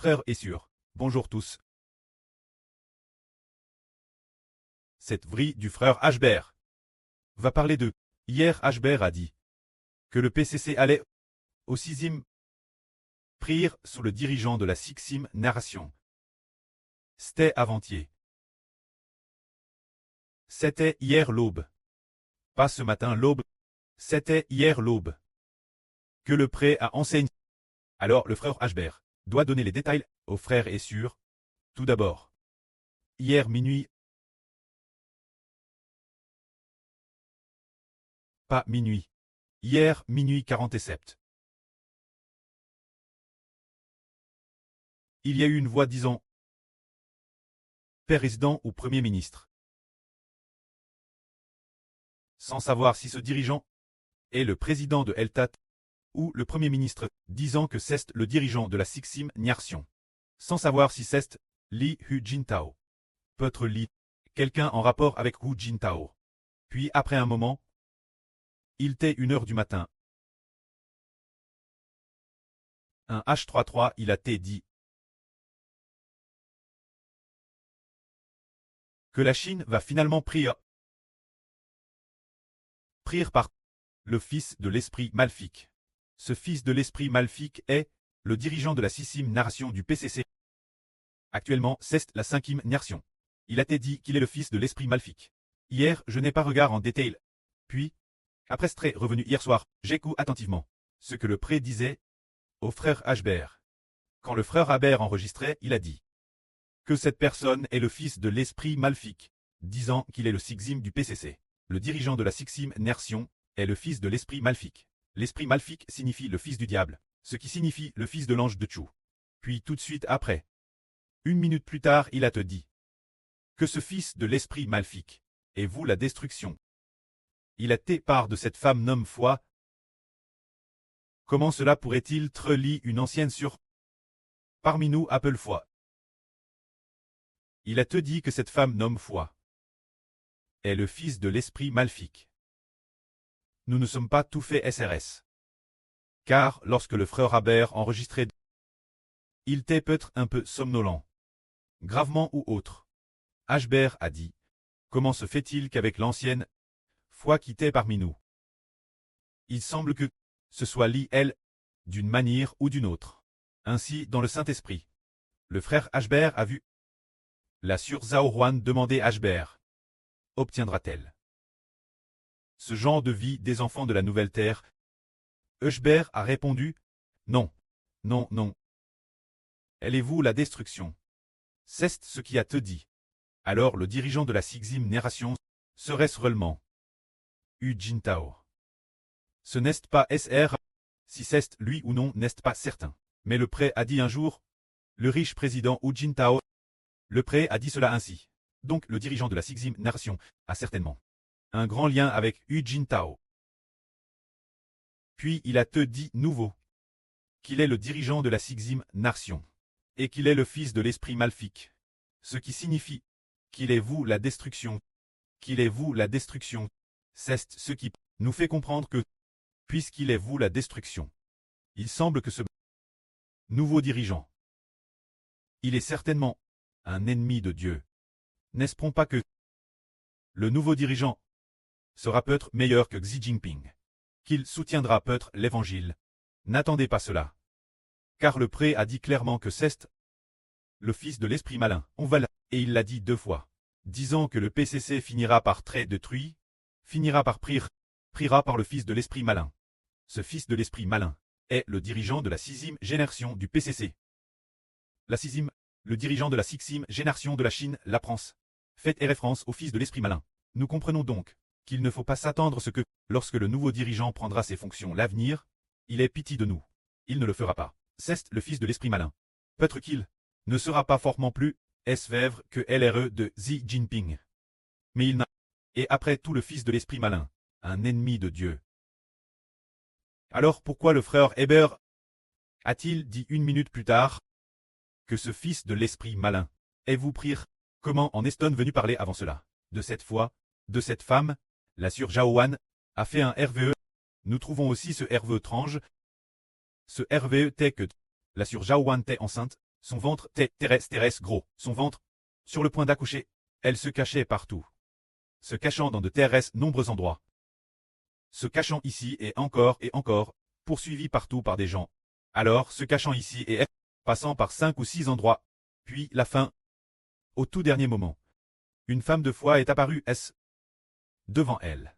frères et sœurs, bonjour tous. Cette vrille du frère Ashbert va parler de. Hier Ashbert a dit que le PCC allait au 6e prière sous le dirigeant de la 6e narration. C'était avant-hier. C'était hier l'aube. Pas ce matin l'aube. C'était hier l'aube. Que le pré a enseigné. Alors le frère Ashbert doit donner les détails aux frères et sœurs. Tout d'abord. Hier minuit. Pas minuit. Hier minuit 47. Il y a eu une voix disant président ou Premier ministre. Sans savoir si ce dirigeant est le président de Eltat ou le Premier ministre, disant que c'est le dirigeant de la 6e nation. Sans savoir si c'est Li Hu Jintao. Peut-être Li, quelqu'un en rapport avec Hu Jintao. Puis après un moment, il était 1h du matin. Un H33 il a été dit que la Chine va finalement prier par le fils de l'esprit maléfique. Ce fils de l'esprit maléfique est le dirigeant de la 6e nation du PCC. Actuellement, c'est la 5e nation. Il a été dit qu'il est le fils de l'esprit maléfique. Hier, je n'ai pas regardé en détail. Puis, après être revenu hier soir, j'écoute attentivement ce que le pré disait au frère Ashbert. Quand le frère Ashbert enregistrait, il a dit que cette personne est le fils de l'esprit maléfique, disant qu'il est le 6e du PCC. Le dirigeant de la 6e nation est le fils de l'esprit maléfique. L'esprit maléfique signifie le fils du diable, ce qui signifie le fils de l'ange de Tchou. Puis tout de suite après, 1 minute plus tard, il a te dit que ce fils de l'esprit maléfique est vous la destruction. Il a été part de cette femme nomme foi. Comment cela pourrait-il treli une ancienne sur parmi nous appelle foi? Il a te dit que cette femme nomme foi est le fils de l'esprit maléfique. Nous ne sommes pas tout fait SRS. Car lorsque le frère Ashbert enregistrait, il était peut-être un peu somnolent. Gravement ou autre. Ashbert a dit, comment se fait-il qu'avec l'ancienne foi qui était parmi nous, il semble que ce soit elle, d'une manière ou d'une autre. Ainsi, dans le Saint-Esprit, le frère Ashbert a vu la sœur Zhao Huan demander Ashbert. Obtiendra-t-elle ce genre de vie des enfants de la nouvelle terre? Ashbert a répondu, non, non, non. Allez-vous la destruction? C'est ce qui a te dit. Alors le dirigeant de la 6e nation serait-ce réellement Hu Jintao? Ce n'est pas SR, si c'est lui ou non n'est pas certain. Mais le pré a dit un jour, le riche président Hu Jintao. Le pré a dit cela ainsi. Donc le dirigeant de la 6e nation a certainement un grand lien avec Hu Jintao. Puis il a te dit nouveau qu'il est le dirigeant de la 6e nation et qu'il est le fils de l'esprit maléfique. Ce qui signifie qu'il est vous la destruction. Qu'il est vous la destruction. C'est ce qui nous fait comprendre que, puisqu'il est vous la destruction, il semble que ce nouveau dirigeant, il est certainement un ennemi de Dieu. N'est-ce pas que le nouveau dirigeant sera peut-être meilleur que Xi Jinping, qu'il soutiendra peut-être l'évangile? N'attendez pas cela. Car le pré a dit clairement que c'est le fils de l'esprit malin. On va là, et il l'a dit 2 fois, disant que le PCC finira par très détruit, finira par priera par le fils de l'esprit malin. Ce fils de l'esprit malin est le dirigeant de la 6e génération du PCC. La 6e, le dirigeant de la 6e génération de la Chine, la France, fait référence au fils de l'esprit malin. Nous comprenons donc qu'il ne faut pas s'attendre à ce que, lorsque le nouveau dirigeant prendra ses fonctions l'avenir, il ait pitié de nous. Il ne le fera pas. C'est le fils de l'esprit malin. Peut-être qu'il ne sera pas fortement plus SVèvre que LRE de Xi Jinping. Mais il n'a. Et après tout le fils de l'esprit malin, un ennemi de Dieu. Alors pourquoi le frère Ashbert a-t-il dit 1 minute plus tard que ce fils de l'esprit malin est vous prier? Comment en est-on venu parler avant cela? De cette foi, de cette femme, la sœur Zhao Huan, a fait un RVE. Nous trouvons aussi ce RVE étrange. Ce RVE était que la sœur Zhao Huan était enceinte, Son ventre Thérèse gros, son ventre, sur le point d'accoucher, elle se cachait partout. Se cachant dans de nombreux endroits. Se cachant ici et encore, poursuivie partout par des gens. Alors, se cachant ici et passant par 5 ou 6 endroits. Puis, la fin. Au tout dernier moment. Une femme de foi est apparue devant elle.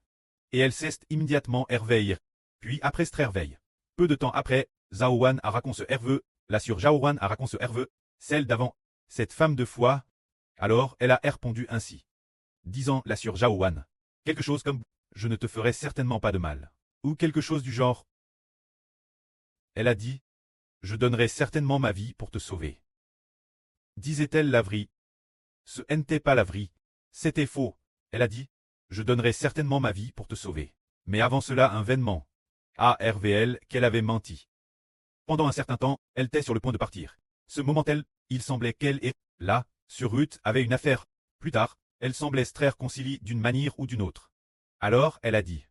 Et elle s'est immédiatement Herveille. Puis après Strerveille. Peu de temps après, Zaowan a raconté ce Herveux, la sur Jaowan a raconté ce Herveux, celle d'avant, cette femme de foi. Alors elle a répondu ainsi. Disant la sur Jaowan. Quelque chose comme « Je ne te ferai certainement pas de mal ». Ou quelque chose du genre. Elle a dit « Je donnerai certainement ma vie pour te sauver ». Disait-elle la vraie. Ce n'était pas la vraie. C'était faux. Elle a dit « Je donnerai certainement ma vie pour te sauver ». Mais avant cela un vainement. ARVL qu'elle avait menti. Pendant un certain temps, elle était sur le point de partir. Ce moment-elle, il semblait qu'elle et là, sur Ruth, avait une affaire. Plus tard, elle semblait se concilier d'une manière ou d'une autre. Alors, elle a dit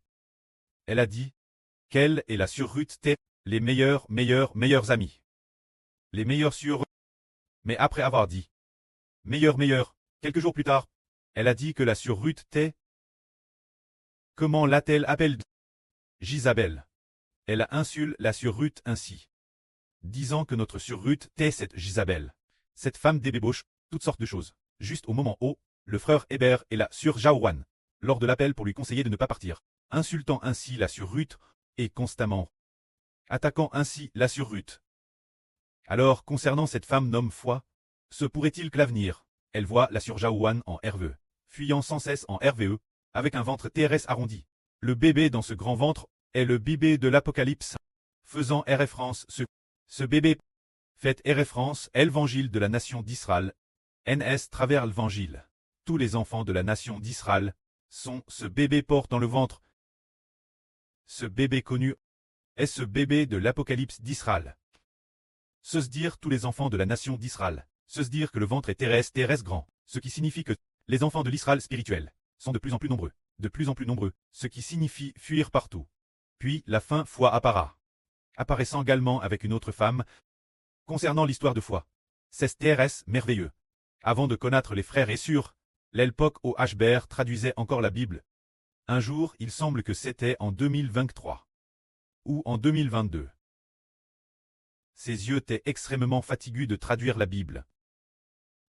qu'elle et la sur Ruth étaient les meilleurs amis. Les meilleurs sur. Mais après avoir dit meilleurs, quelques jours plus tard, elle a dit que la sur Ruth était. Comment l'a-t-elle appelée? Gisabelle. Elle a insulté la sur Ruth ainsi. Disant que notre sur Ruth était cette Gisabelle. Cette femme débauche, toutes sortes de choses. Juste au moment où, le frère Hébert et la sur Jaowan, lors de l'appel pour lui conseiller de ne pas partir, insultant ainsi la sur Ruth, et constamment attaquant ainsi la sur Ruth. Alors, concernant cette femme nomme foi, se pourrait-il que l'avenir, elle voit la sur Jaowan en RVE, fuyant sans cesse en RVE, avec un ventre TRS arrondi. Le bébé dans ce grand ventre est le bébé de l'Apocalypse, faisant référence ce bébé fait référence à l'évangile de la nation d'Israël, NS travers l'évangile. Tous les enfants de la nation d'Israël sont ce bébé porte dans le ventre. Ce bébé connu est ce bébé de l'Apocalypse d'Israël. Se dire tous les enfants de la nation d'Israël, se dire que le ventre est terrestre grand, ce qui signifie que les enfants de l'Israël spirituel sont de plus en plus nombreux, ce qui signifie fuir partout. Puis la fin foi apparaissant également avec une autre femme. Concernant l'histoire de foi, c'est TRS merveilleux. Avant de connaître les frères et sœurs, l'époque où Hbert traduisait encore la Bible. Un jour, il semble que c'était en 2023. Ou en 2022. Ses yeux étaient extrêmement fatigués de traduire la Bible.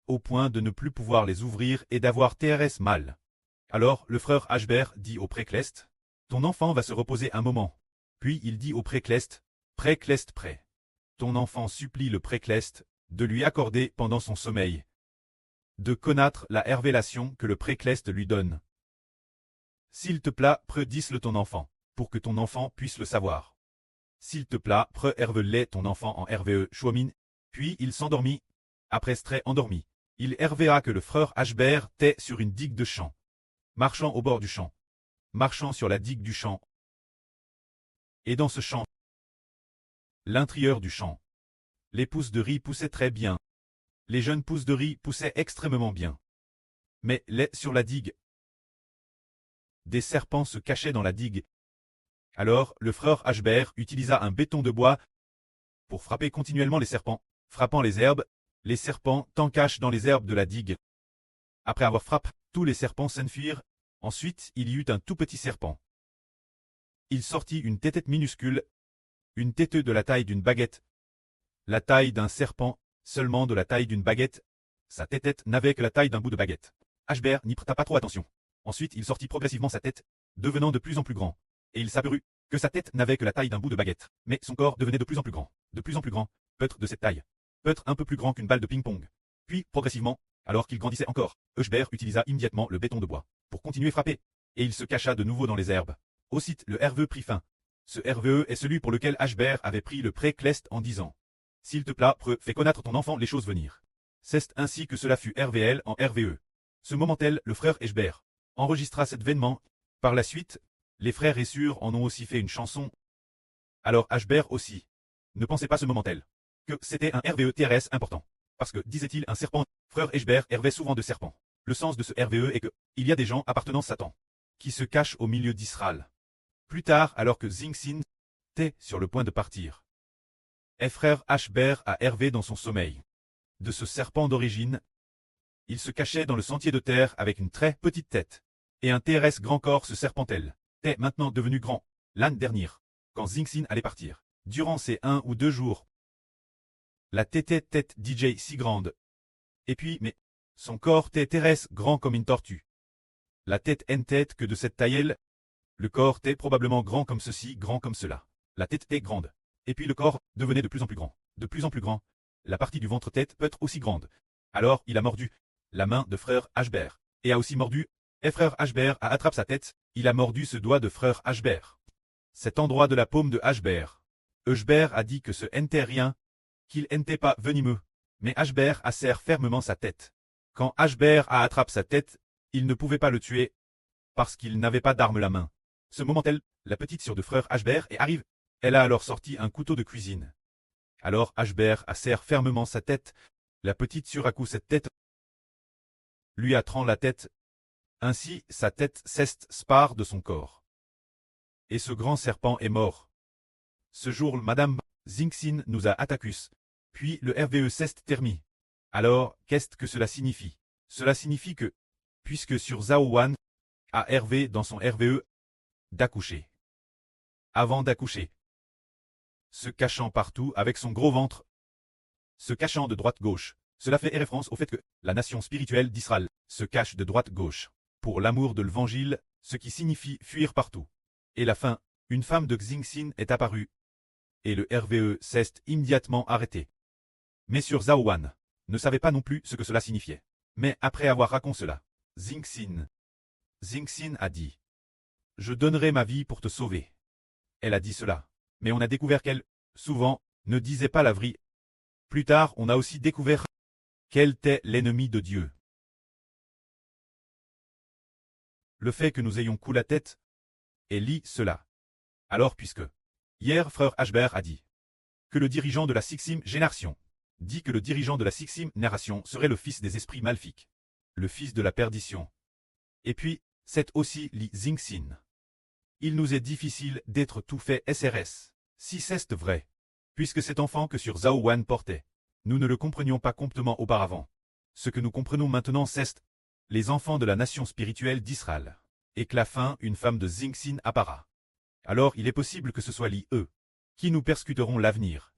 Au point de ne plus pouvoir les ouvrir et d'avoir TRS mal. Alors, le frère Hbert dit au précleste, « Ton enfant va se reposer un moment. » Puis il dit au précleste, « Précleste prêt. » Ton enfant supplie le précleste de lui accorder pendant son sommeil de connaître la révélation que le précleste lui donne. S'il te plaît, dis-le ton enfant, pour que ton enfant puisse le savoir. S'il te plaît, herve-le ton enfant en RVE, chouamine. Puis il s'endormit. Après s'être endormi, il RVA que le frère Hbert était sur une digue de champ. Marchant au bord du champ. Marchant sur la digue du champ. Et dans ce champ, l'intérieur du champ, les pousses de riz poussaient très bien. Les jeunes pousses de riz poussaient extrêmement bien. Mais sur la digue, des serpents se cachaient dans la digue. Alors, le frère Hbert utilisa un béton de bois pour frapper continuellement les serpents, frappant les herbes. Les serpents t'encachent dans les herbes de la digue. Après avoir frappé, tous les serpents s'enfuirent. Ensuite, il y eut un tout petit serpent. Il sortit une tête minuscule, une tête de la taille d'une baguette. La taille d'un serpent, seulement de la taille d'une baguette. Sa tête n'avait que la taille d'un bout de baguette. Hbert n'y prêta pas trop attention. Ensuite, il sortit progressivement sa tête, devenant de plus en plus grand. Et il s'aperçut que sa tête n'avait que la taille d'un bout de baguette. Mais son corps devenait de plus en plus grand, peut-être de cette taille, peut-être un peu plus grand qu'une balle de ping-pong. Puis, progressivement, alors qu'il grandissait encore, Hbert utilisa immédiatement le béton de bois pour continuer à frapper. Et il se cacha de nouveau dans les herbes. Aussitôt, le RVE prit fin. Ce RVE est celui pour lequel Hbert avait pris le précleste en disant « S'il te plaît, fais connaître ton enfant les choses venir. » C'est ainsi que cela fut RVL en RVE. Ce moment-tel, le frère Hbert enregistra cet événement. Par la suite, les frères et sœurs en ont aussi fait une chanson. Alors Hbert aussi ne pensait pas ce moment-tel que c'était un RVE TRS important. Parce que, disait-il, un serpent, frère Hbert hervait souvent de serpents. Le sens de ce RVE est que, il y a des gens appartenant à Satan, qui se cachent au milieu d'Israël. Plus tard, alors que Zingsin était sur le point de partir, et frère Hbert a hervé dans son sommeil. de ce serpent d'origine. Il se cachait dans le sentier de terre avec une très petite tête. Et un TRS grand corps ce serpentel est maintenant devenu grand, l'année dernière, quand Xingxin allait partir. Durant ces 1 ou 2 jours, la tête DJ si grande. Et puis, mais, son corps TRS grand comme une tortue. La tête en tête que de cette taille, le corps est probablement grand comme ceci, grand comme cela. La tête est grande. Et puis le corps devenait de plus en plus grand. De plus en plus grand. La partie du ventre tête peut être aussi grande. Alors il a mordu la main de frère Ashbert. Et a aussi mordu, et frère Ashbert a attrapé sa tête, il a mordu ce doigt de frère Ashbert. Cet endroit de la paume de Ashbert. Ashbert a dit que ce n'était rien, qu'il n'était pas venimeux. Mais Ashbert a serré fermement sa tête. Quand Ashbert a attrapé sa tête, il ne pouvait pas le tuer, parce qu'il n'avait pas d'arme la main. Ce moment-là, la petite sœur de frère Ashbert et arrive. Elle a alors sorti un couteau de cuisine. Alors Ashbert a serré fermement sa tête. La petite sœur a cette tête. Lui a tranché la tête. Ainsi, sa tête s'est spare de son corps. Et ce grand serpent est mort. Ce jour, Madame Xingxin nous a attaqués. Puis le RVE s'est terminé. Alors, qu'est-ce que cela signifie? Cela signifie que, puisque sur Zhao Wan a Hervé dans son RVE, d'accoucher. Avant d'accoucher. Se cachant partout avec son gros ventre. Se cachant de droite-gauche. Cela fait référence au fait que la nation spirituelle d'Israël se cache de droite-gauche. Pour l'amour de l'évangile, ce qui signifie fuir partout. Et la fin, une femme de Xingxin est apparue. Et le RVE s'est immédiatement arrêté. Mais sur Zhao Wan ne savait pas non plus ce que cela signifiait. Mais après avoir raconté cela, Xingxin a dit: je donnerai ma vie pour te sauver. Elle a dit cela. Mais on a découvert qu'elle, souvent, ne disait pas la vraie. Plus tard, on a aussi découvert qu'elle était l'ennemi de Dieu. Le fait que nous ayons coulé la tête, et lit cela. Alors puisque, hier frère Ashbert a dit que le dirigeant de la Sixième génération dit que le dirigeant de la Sixième génération serait le fils des esprits maléfiques, le fils de la perdition. Et puis, c'est aussi Li Xingxin. Il nous est difficile d'être tout fait SRS, si c'est vrai, puisque cet enfant que sur Zhao Wan portait, nous ne le comprenions pas complètement auparavant. Ce que nous comprenons maintenant c'est les enfants de la nation spirituelle d'Israël, et que la fin, une femme de Xingxin appara. Alors il est possible que ce soit Li eux, qui nous persécuteront l'avenir.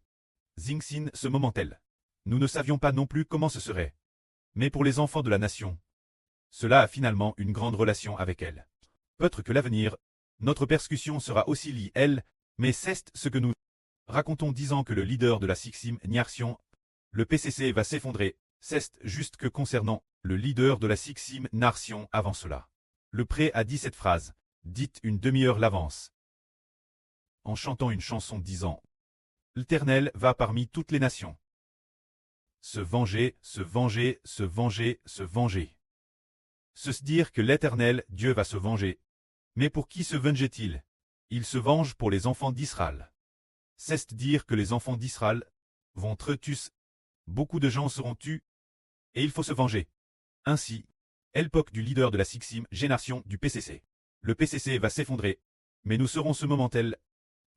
Xingxin ce moment-elle. Nous ne savions pas non plus comment ce serait. Mais pour les enfants de la nation, cela a finalement une grande relation avec elle. Peut-être que l'avenir, notre persécution sera aussi liée elle, mais c'est ce que nous racontons disant que le leader de la Sixième génération, le PCC va s'effondrer, c'est juste que concernant le leader de la Sixième génération avant cela. Le pré a dit cette phrase, dite une demi-heure l'avance, en chantant une chanson disant: l'Éternel va parmi toutes les nations. Se venger, se venger, se venger, se venger. Se dire que l'Éternel, Dieu va se venger. Mais pour qui se vengeait-il? Il se venge pour les enfants d'Israël. C'est dire que les enfants d'Israël vont être tués. Beaucoup de gens seront tués. Et il faut se venger. Ainsi, l'époque du leader de la Sixième génération du PCC. Le PCC va s'effondrer. Mais nous serons ce moment-là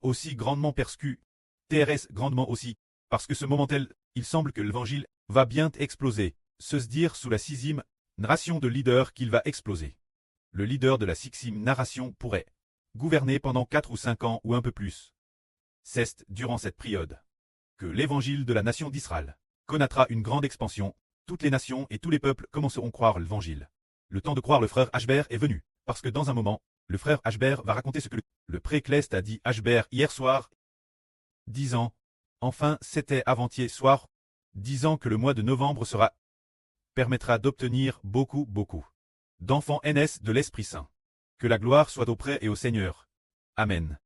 aussi grandement persécutés. TRS grandement aussi. Parce que ce moment-là, il semble que l'évangile va bien exploser. Se dire sous la sixième génération de leader qu'il va exploser. Le leader de la Sixième génération pourrait gouverner pendant 4 ou 5 ans ou un peu plus. C'est durant cette période que l'évangile de la nation d'Israël connaîtra une grande expansion. Toutes les nations et tous les peuples commenceront à croire l'évangile. Le temps de croire le frère Ashbert est venu, parce que dans un moment, le frère Ashbert va raconter ce que le pré-Clest a dit Ashbert hier soir, disant, enfin c'était avant-hier soir, disant que le mois de novembre permettra d'obtenir beaucoup d'enfants NS de l'Esprit Saint. Que la gloire soit auprès et au Seigneur. Amen.